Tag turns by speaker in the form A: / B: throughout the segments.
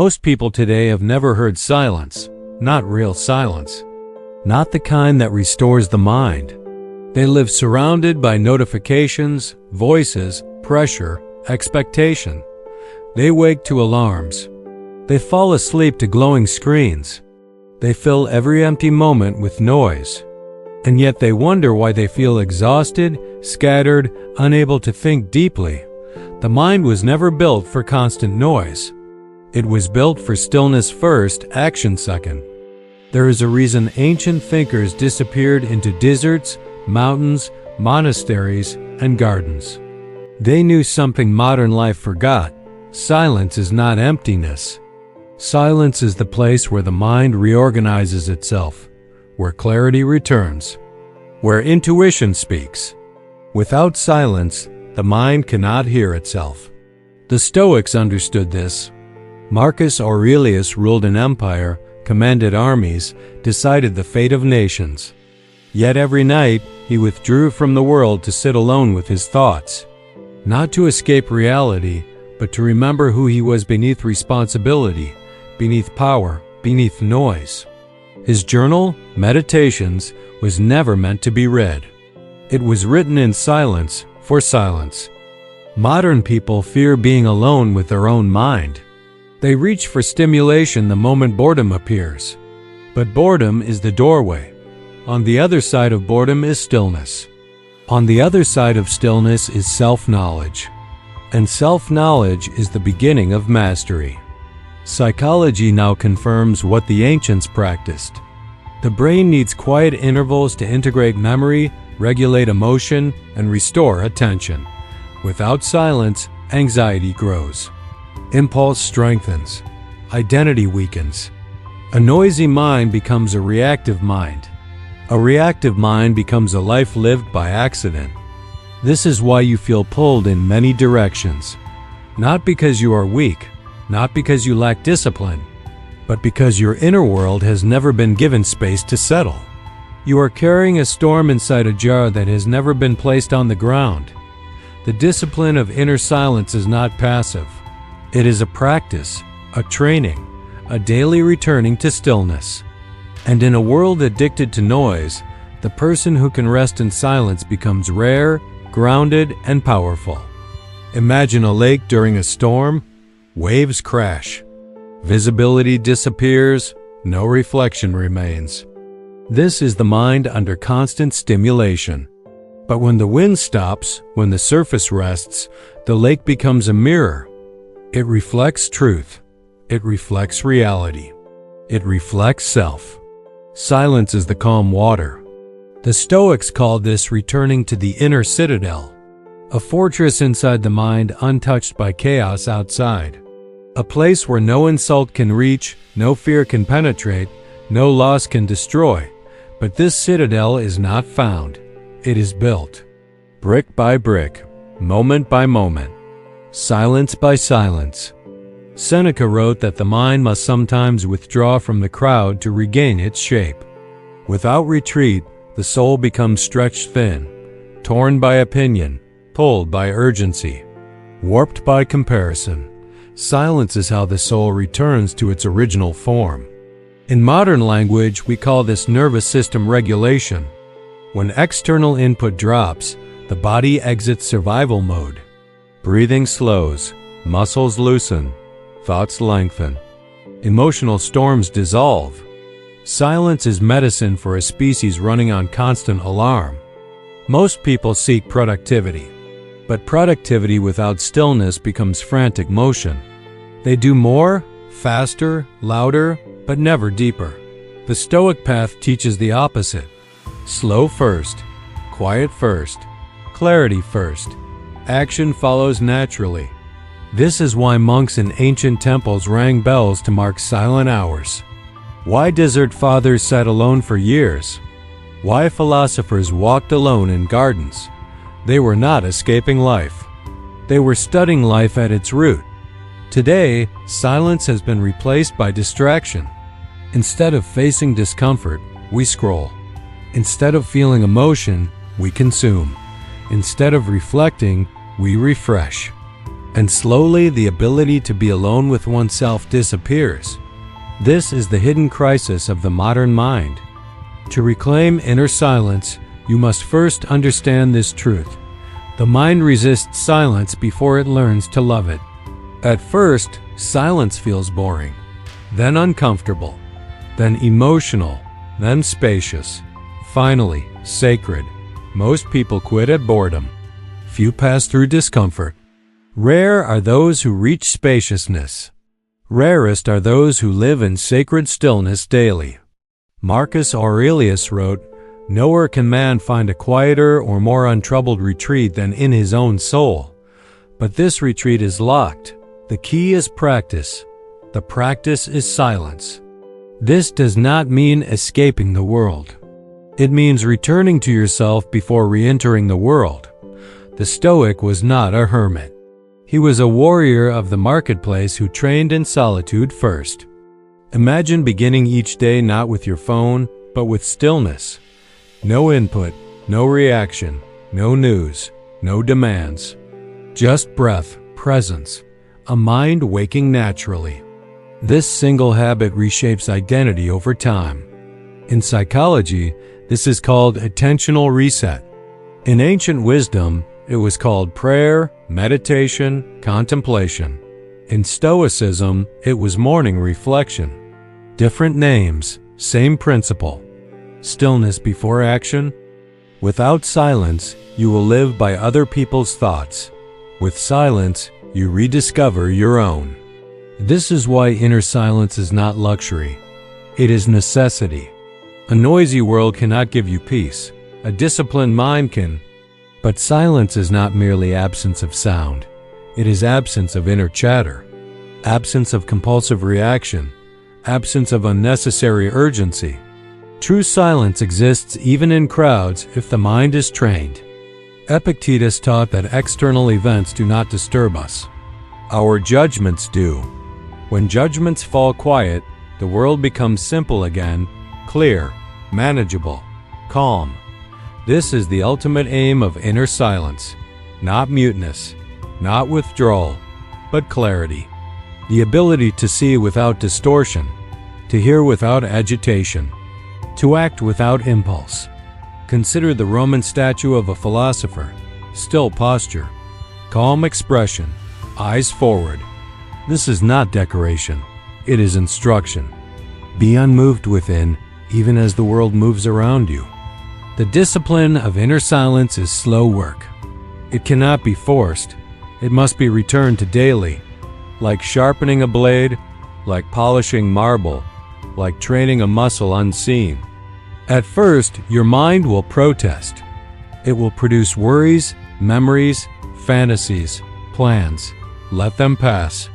A: Most people today have never heard silence, not real silence, not the kind that restores the mind. They live surrounded by notifications, voices, pressure, expectation. They wake to alarms. They fall asleep to glowing screens. They fill every empty moment with noise. And yet they wonder why they feel exhausted, scattered, unable to think deeply. The mind was never built for constant noise. It was built for stillness first, action second. There is a reason ancient thinkers disappeared into deserts, mountains, monasteries, and gardens. They knew something modern life forgot. Silence is not emptiness. Silence is the place where the mind reorganizes itself, where clarity returns, where intuition speaks. Without silence, the mind cannot hear itself. The Stoics understood this. Marcus Aurelius ruled an empire, commanded armies, decided the fate of nations. Yet every night, he withdrew from the world to sit alone with his thoughts, not to escape reality, but to remember who he was beneath responsibility, beneath power, beneath noise. His journal, Meditations, was never meant to be read. It was written in silence, for silence. Modern people fear being alone with their own mind. They reach for stimulation the moment boredom appears. But boredom is the doorway. On the other side of boredom is stillness. On the other side of stillness is self-knowledge. And self-knowledge is the beginning of mastery. Psychology now confirms what the ancients practiced. The brain needs quiet intervals to integrate memory, regulate emotion, and restore attention. Without silence, anxiety grows. Impulse strengthens. Identity weakens. A noisy mind becomes a reactive mind. A reactive mind becomes a life lived by accident. This is why you feel pulled in many directions. Not because you are weak, not because you lack discipline, but because your inner world has never been given space to settle. You are carrying a storm inside a jar that has never been placed on the ground. The discipline of inner silence is not passive. It is a practice, a training, a daily returning to stillness. And in a world addicted to noise, the person who can rest in silence becomes rare, grounded, and powerful. Imagine a lake during a storm. Waves crash. Visibility disappears. No reflection remains. This is the mind under constant stimulation. But when the wind stops, when the surface rests, the lake becomes a mirror. It reflects truth. It reflects reality. It reflects self. Silence is the calm water. The Stoics called this returning to the inner citadel, a fortress inside the mind untouched by chaos outside, a place where no insult can reach, no fear can penetrate, no loss can destroy. But this citadel is not found. It is built, brick by brick, moment by moment, silence by silence. Seneca wrote that the mind must sometimes withdraw from the crowd to regain its shape. Without retreat, the soul becomes stretched thin, torn by opinion, pulled by urgency, warped by comparison. Silence is how the soul returns to its original form. In modern language, we call this nervous system regulation. When external input drops, the body exits survival mode. Breathing slows, muscles loosen, thoughts lengthen. Emotional storms dissolve. Silence is medicine for a species running on constant alarm. Most people seek productivity, but productivity without stillness becomes frantic motion. They do more, faster, louder, but never deeper. The Stoic path teaches the opposite. Slow first, quiet first, clarity first. Action follows naturally. This is why monks in ancient temples rang bells to mark silent hours. Why desert fathers sat alone for years. Why philosophers walked alone in gardens. They were not escaping life. They were studying life at its root. Today, silence has been replaced by distraction. Instead of facing discomfort, we scroll. Instead of feeling emotion, we consume. Instead of reflecting, we refresh. and slowly the ability to be alone with oneself disappears. This is the hidden crisis of the modern mind. To reclaim inner silence, you must first understand this truth. The mind resists silence before it learns to love it. At first, silence feels boring, then uncomfortable, then emotional, then spacious, finally sacred. Most people quit at boredom. Few pass through discomfort. Rare are those who reach spaciousness. Rarest are those who live in sacred stillness daily. Marcus Aurelius wrote, "Nowhere can man find a quieter or more untroubled retreat than in his own soul. But this retreat is locked. The key is practice. The practice is silence." This does not mean escaping the world. It means returning to yourself before re-entering the world. The Stoic was not a hermit. He was a warrior of the marketplace who trained in solitude first. Imagine beginning each day not with your phone, but with stillness. No input, no reaction, no news, no demands. Just breath, presence, a mind waking naturally. This single habit reshapes identity over time. In psychology, this is called attentional reset. In ancient wisdom, it was called prayer, meditation, contemplation. In Stoicism, it was morning reflection. Different names, same principle. Stillness before action. Without silence, you will live by other people's thoughts. With silence, you rediscover your own. This is why inner silence is not luxury. It is necessity. A noisy world cannot give you peace. A disciplined mind can. But silence is not merely absence of sound. It is absence of inner chatter, absence of compulsive reaction, absence of unnecessary urgency. True silence exists even in crowds if the mind is trained. Epictetus taught that external events do not disturb us. Our judgments do. When judgments fall quiet, the world becomes simple again, clear, manageable, calm. This is the ultimate aim of inner silence, not muteness, not withdrawal, but clarity. The ability to see without distortion, to hear without agitation, to act without impulse. Consider the Roman statue of a philosopher, still posture, calm expression, eyes forward. This is not decoration, it is instruction. Be unmoved within, even as the world moves around you. The discipline of inner silence is slow work. It cannot be forced. It must be returned to daily, like sharpening a blade, like polishing marble, like training a muscle unseen. At first, your mind will protest. It will produce worries, memories, fantasies, plans. Let them pass.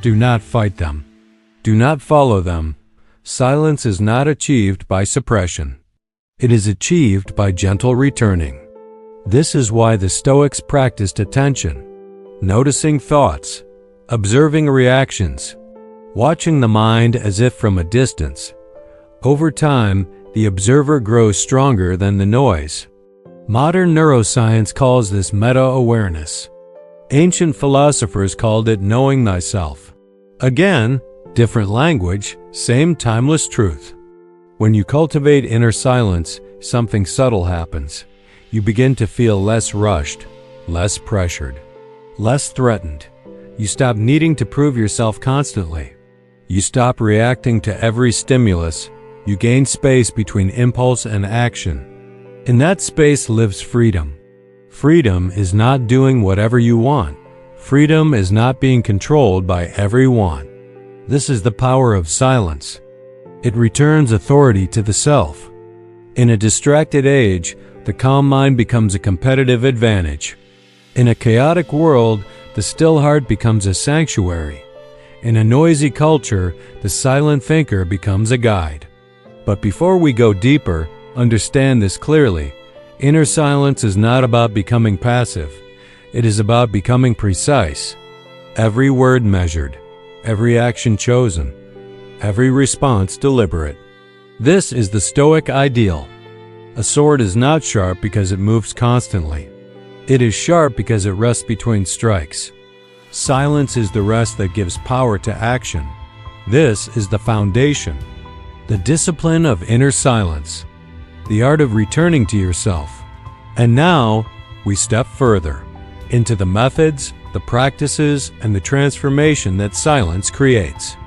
A: Do not fight them. Do not follow them. Silence is not achieved by suppression. It is achieved by gentle returning. This is why the Stoics practiced attention, noticing thoughts, observing reactions, watching the mind as if from a distance. Over time, the observer grows stronger than the noise. Modern neuroscience calls this meta-awareness. Ancient philosophers called it knowing thyself. Again, different language, same timeless truth. When you cultivate inner silence, something subtle happens. You begin to feel less rushed, less pressured, less threatened. You stop needing to prove yourself constantly. You stop reacting to every stimulus. You gain space between impulse and action. In that space lives freedom. Freedom is not doing whatever you want. Freedom is not being controlled by every want. This is the power of silence. It returns authority to the self. In a distracted age, the calm mind becomes a competitive advantage. In a chaotic world, the still heart becomes a sanctuary. In a noisy culture, the silent thinker becomes a guide. But before we go deeper, understand this clearly. Inner silence is not about becoming passive. It is about becoming precise. Every word measured, every action chosen, every response deliberate. This is the Stoic ideal. A sword is not sharp because it moves constantly. It is sharp because it rests between strikes. Silence is the rest that gives power to action. This is the foundation. The discipline of inner silence. The art of returning to yourself. And now, we step further into the methods, the practices, and the transformation that silence creates.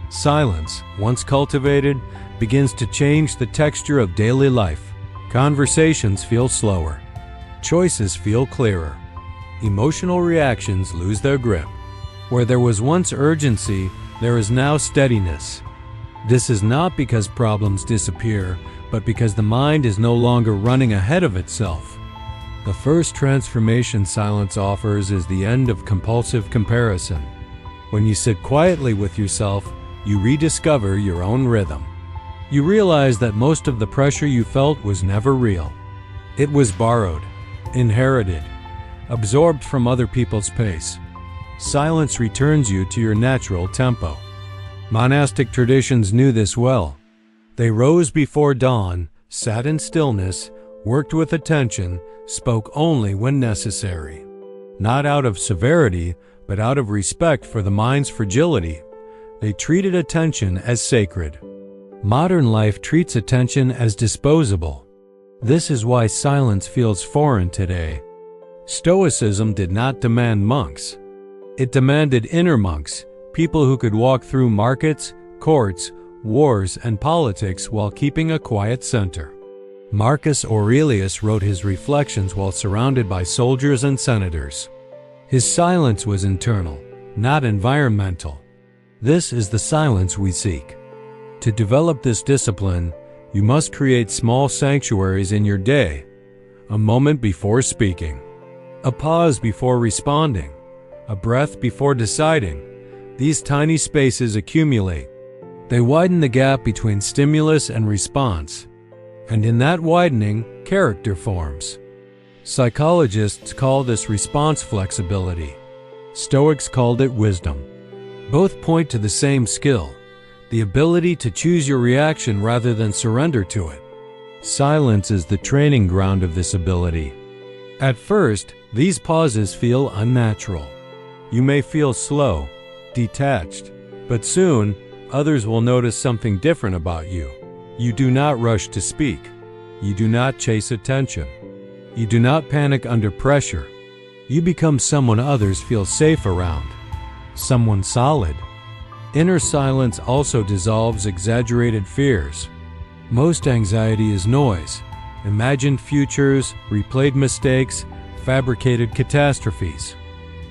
A: Silence, once cultivated, begins to change the texture of daily life. Conversations feel slower. Choices feel clearer. Emotional reactions lose their grip. Where there was once urgency, there is now steadiness. This is not because problems disappear, but because the mind is no longer running ahead of itself. The first transformation silence offers is the end of compulsive comparison. When you sit quietly with yourself, you rediscover your own rhythm. You realize that most of the pressure you felt was never real. It was borrowed, inherited, absorbed from other people's pace. Silence returns you to your natural tempo. Monastic traditions knew this well. They rose before dawn, sat in stillness, worked with attention, spoke only when necessary. Not out of severity, but out of respect for the mind's fragility. They treated attention as sacred. Modern life treats attention as disposable. This is why silence feels foreign today. Stoicism did not demand monks. It demanded inner monks, people who could walk through markets, courts, wars, and politics while keeping a quiet center. Marcus Aurelius wrote his reflections while surrounded by soldiers and senators. His silence was internal, not environmental. This is the silence we seek. To develop this discipline, you must create small sanctuaries in your day. A moment before speaking. A pause before responding. A breath before deciding. These tiny spaces accumulate. They widen the gap between stimulus and response. And in that widening, character forms. Psychologists call this response flexibility. Stoics called it wisdom. Both point to the same skill, the ability to choose your reaction rather than surrender to it. Silence is the training ground of this ability. At first, these pauses feel unnatural. You may feel slow, detached, but soon, others will notice something different about you. You do not rush to speak. You do not chase attention. You do not panic under pressure. You become someone others feel safe around. Someone solid. Inner silence also dissolves exaggerated fears. Most anxiety is noise, imagined futures, replayed mistakes, fabricated catastrophes.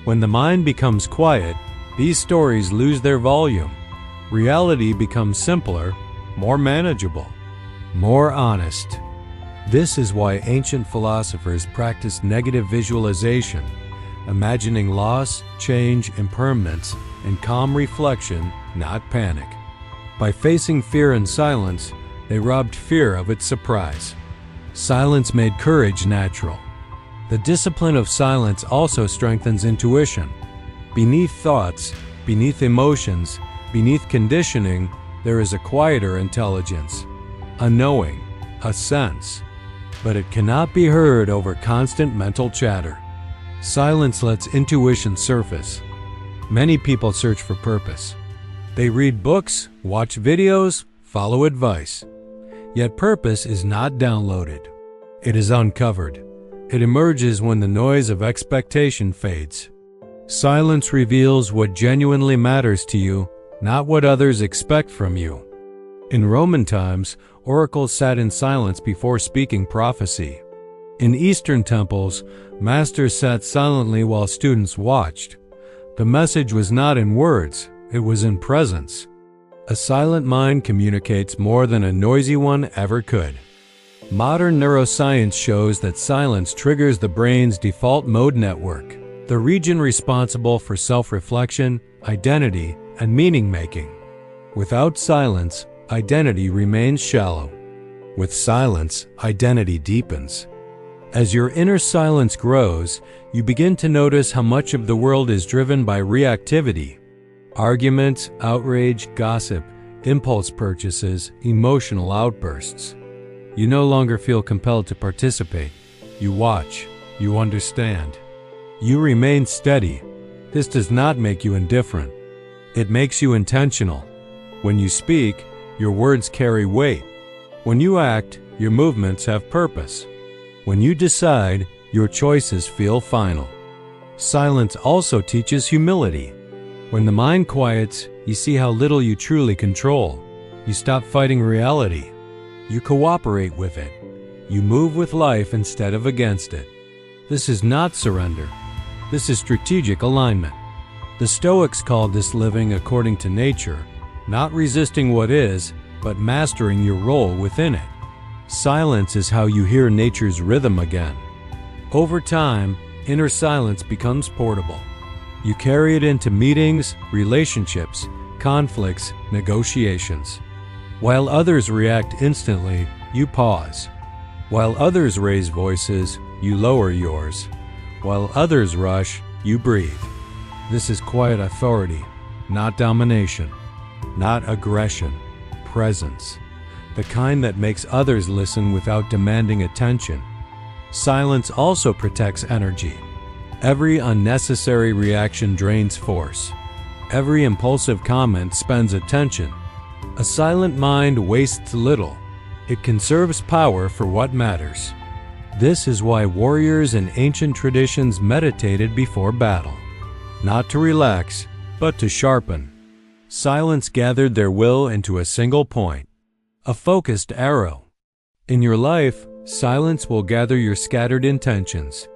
A: When the mind becomes quiet, these stories lose their volume. Reality becomes simpler, more manageable, more honest. This is why ancient philosophers practiced negative visualization, imagining loss, change, impermanence, and calm reflection, not panic. By facing fear in silence, they robbed fear of its surprise. Silence made courage natural. The discipline of silence also strengthens intuition. Beneath thoughts, beneath emotions, beneath conditioning, there is a quieter intelligence, a knowing, a sense. But it cannot be heard over constant mental chatter. Silence lets intuition surface. Many people search for purpose. They read books, watch videos, follow advice. Yet purpose is not downloaded. It is uncovered. It emerges when the noise of expectation fades. Silence reveals what genuinely matters to you, not what others expect from you. In Roman times, oracles sat in silence before speaking prophecy. In Eastern temples, masters sat silently while students watched. The message was not in words, it was in presence. A silent mind communicates more than a noisy one ever could. Modern neuroscience shows that silence triggers the brain's default mode network, the region responsible for self-reflection, identity, and meaning-making. Without silence, identity remains shallow. With silence, identity deepens. As your inner silence grows, you begin to notice how much of the world is driven by reactivity. Arguments, outrage, gossip, impulse purchases, emotional outbursts. You no longer feel compelled to participate. You watch. You understand. You remain steady. This does not make you indifferent. It makes you intentional. When you speak, your words carry weight. When you act, your movements have purpose. When you decide, your choices feel final. Silence also teaches humility. When the mind quiets, you see how little you truly control. You stop fighting reality. You cooperate with it. You move with life instead of against it. This is not surrender. This is strategic alignment. The Stoics called this living according to nature, not resisting what is, but mastering your role within it. Silence is how you hear nature's rhythm again. Over time, inner silence becomes portable. You carry it into meetings, relationships, conflicts, negotiations. While others react instantly, you pause. While others raise voices, you lower yours. While others rush, you breathe. This is quiet authority, not domination, not aggression, presence. The kind that makes others listen without demanding attention. Silence also protects energy. Every unnecessary reaction drains force. Every impulsive comment spends attention. A silent mind wastes little. It conserves power for what matters. This is why warriors in ancient traditions meditated before battle. Not to relax, but to sharpen. Silence gathered their will into a single point, a focused arrow. In your life, silence will gather your scattered intentions,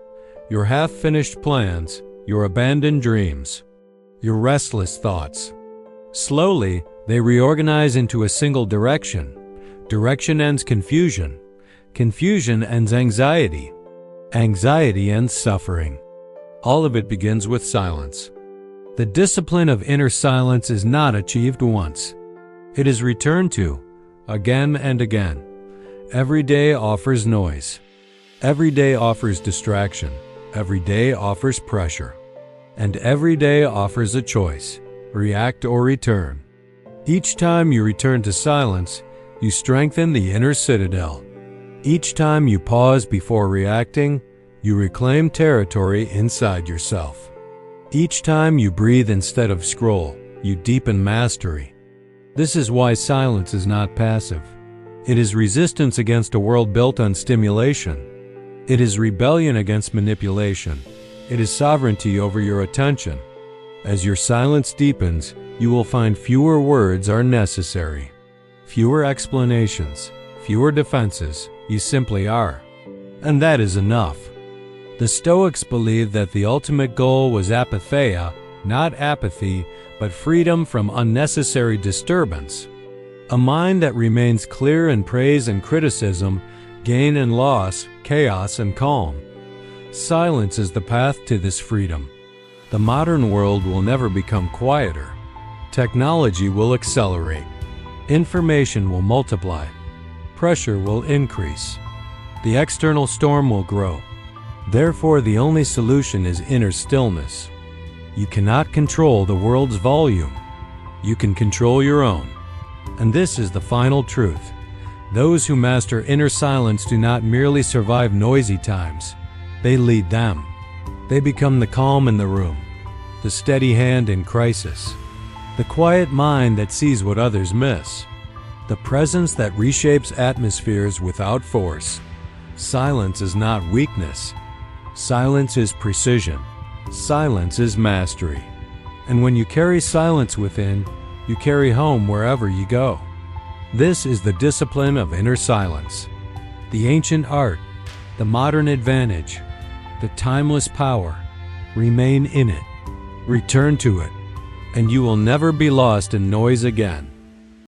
A: your half-finished plans, your abandoned dreams, your restless thoughts. Slowly, they reorganize into a single direction. Direction ends confusion. Confusion ends anxiety. Anxiety ends suffering. All of it begins with silence. The discipline of inner silence is not achieved once. It is returned to, again and again. Every day offers noise. Every day offers distraction. Every day offers pressure. And every day offers a choice, react or return. Each time you return to silence, you strengthen the inner citadel. Each time you pause before reacting, you reclaim territory inside yourself. Each time you breathe instead of scroll, you deepen mastery. This is why silence is not passive. It is resistance against a world built on stimulation. It is rebellion against manipulation. It is sovereignty over your attention. As your silence deepens, you will find fewer words are necessary. Fewer explanations, fewer defenses, you simply are. And that is enough. The Stoics believed that the ultimate goal was apatheia, not apathy, but freedom from unnecessary disturbance. A mind that remains clear in praise and criticism, gain and loss, chaos and calm. Silence is the path to this freedom. The modern world will never become quieter. Technology will accelerate. Information will multiply. Pressure will increase. The external storm will grow. Therefore, the only solution is inner stillness. You cannot control the world's volume. You can control your own. And this is the final truth. Those who master inner silence do not merely survive noisy times. They lead them. They become the calm in the room, the steady hand in crisis, the quiet mind that sees what others miss, the presence that reshapes atmospheres without force. Silence is not weakness. Silence is precision. Silence is mastery. And when you carry silence within, you carry home wherever you go. This is the discipline of inner silence. The ancient art, the modern advantage, the timeless power. Remain in it. Return to it. And you will never be lost in noise again.